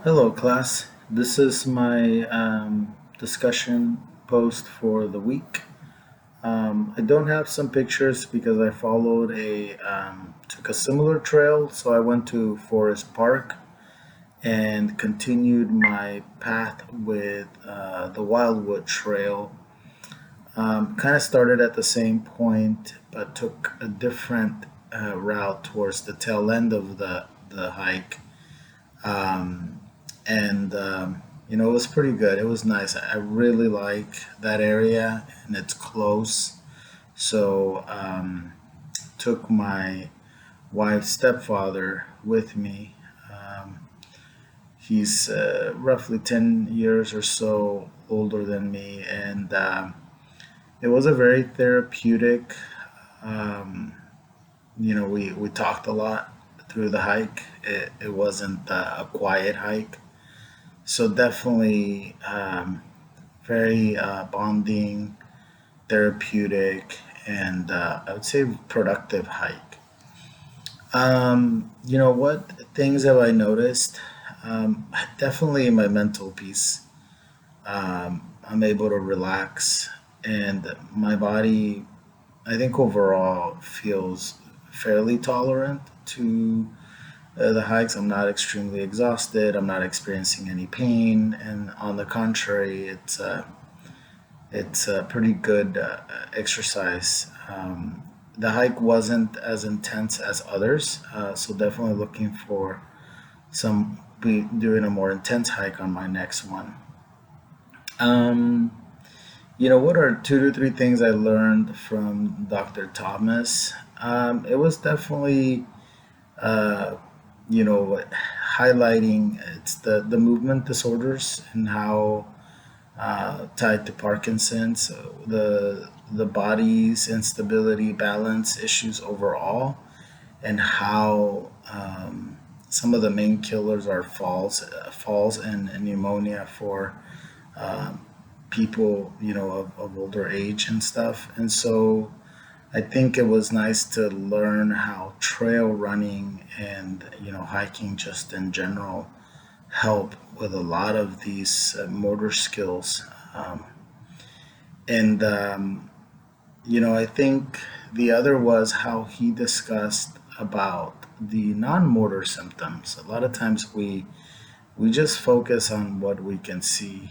Hello, class. This is my discussion post for the week. I don't have some pictures because I followed took a similar trail. So I went to Forest Park and continued my path with the Wildwood Trail. Kind of started at the same point, but took a different route towards the tail end of the hike. um, and it was pretty good. It was nice. I really like that area, and it's close. So took my wife's stepfather with me. Um, he's roughly 10 years or so older than me, and it was a very therapeutic. Um, we talked a lot through the hike. It wasn't a quiet hike. So definitely very bonding, therapeutic, and I would say productive hike. What things have I noticed? Definitely my mental peace. I'm able to relax, and my body, I think overall, feels fairly tolerant to the hikes. I'm not extremely exhausted. I'm not experiencing any pain, and on the contrary, it's a pretty good exercise. The hike wasn't as intense as others, so definitely looking for some be doing a more intense hike on my next one. Um, what are 2 to 3 things I learned from Dr. Thomas? It was definitely uh, you know highlighting it's the movement disorders and how tied to Parkinson's, so the body's instability, balance issues overall, and how some of the main killers are falls and pneumonia for um, people of older age and stuff. And so I think it was nice to learn how trail running and hiking just in general help with a lot of these motor skills. Um, and I think the other was how he discussed about the non-motor symptoms. A lot of times we just focus on what we can see,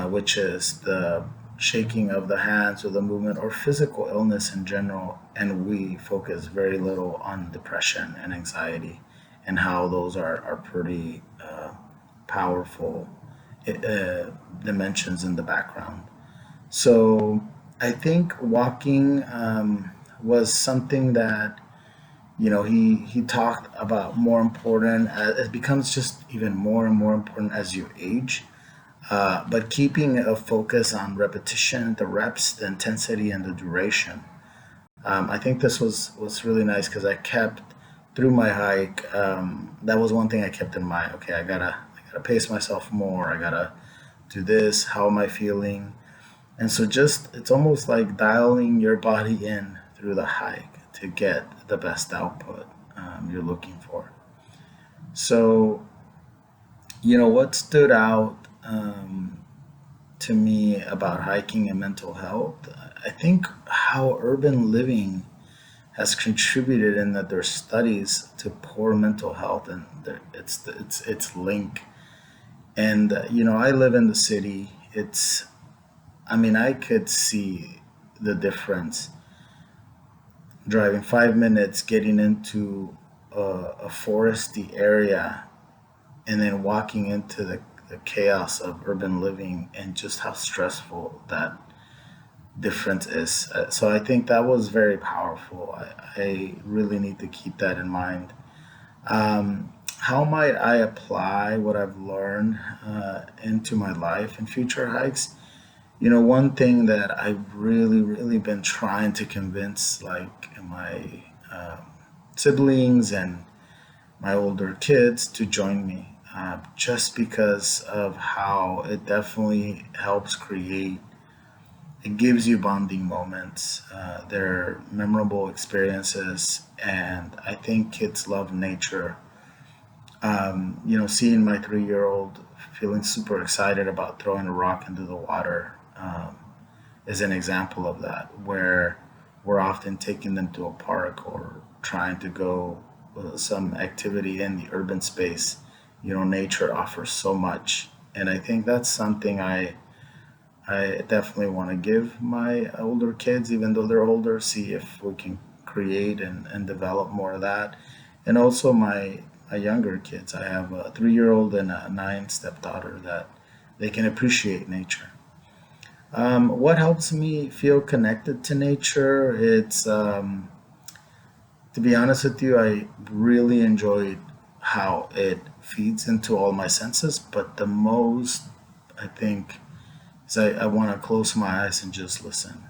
which is the shaking of the hands or the movement or physical illness in general, and we focus very little on depression and anxiety and how those are pretty powerful dimensions in the background. So I think walking was something that he talked about more important. It becomes just even more and more important as you age. But keeping a focus on repetition, the reps, the intensity, and the duration. I think this was really nice because I kept through my hike. That was one thing I kept in mind. Okay, I gotta pace myself more. I gotta do this. How am I feeling? And so just it's almost like dialing your body in through the hike to get the best output you're looking for. So what stood out to me about hiking and mental health, I think how urban living has contributed in that there's studies to poor mental health and it's link. And I live in the city. I mean, I could see the difference driving 5 minutes, getting into a foresty area, and then walking into the chaos of urban living and just how stressful that difference is. So I think that was very powerful. I really need to keep that in mind. How might I apply what I've learned into my life and future hikes? One thing that I've really, really been trying to convince, like my siblings and my older kids, to join me, just because of how it definitely helps create. It gives you bonding moments. They're memorable experiences, and I think kids love nature Seeing my 3 year old feeling super excited about throwing a rock into the water is an example of that, where we're often taking them to a park or trying to go some activity in the urban space. Nature offers so much. And I think that's something I definitely want to give my older kids, even though they're older, see if we can create and develop more of that. And also my younger kids. I have a 3 year old and a nine stepdaughter that they can appreciate nature. What helps me feel connected to nature? To be honest with you, I really enjoyed how it feeds into all my senses, but the most, I think, is I want to close my eyes and just listen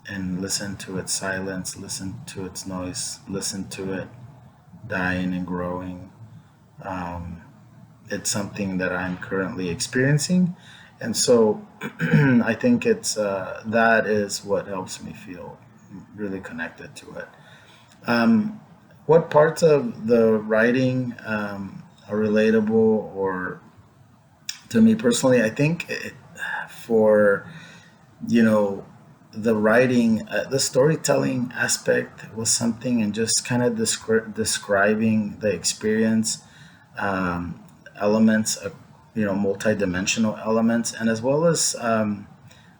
and listen to its silence, listen to its noise, listen to it dying and growing. Um, it's something that I'm currently experiencing, and so I think it's that is what helps me feel really connected to it. Um, what parts of the writing are relatable, or to me personally? I think for you know the writing, the storytelling aspect was something, and just kind of describing the experience, um, elements of multi-dimensional elements, and as well as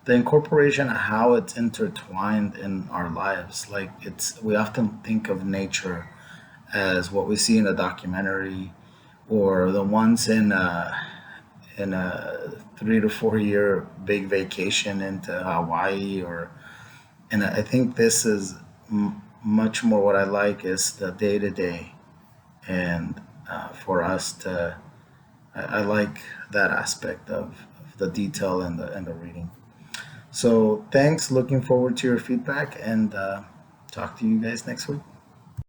the incorporation of how it's intertwined in our lives. Like, we often think of nature as what we see in a documentary, or the ones in a 3 to 4 year big vacation into Hawaii, and I think this is much more what I like, is the day to day, and for us to, I like that aspect of the detail and the reading. So thanks. Looking forward to your feedback, and talk to you guys next week.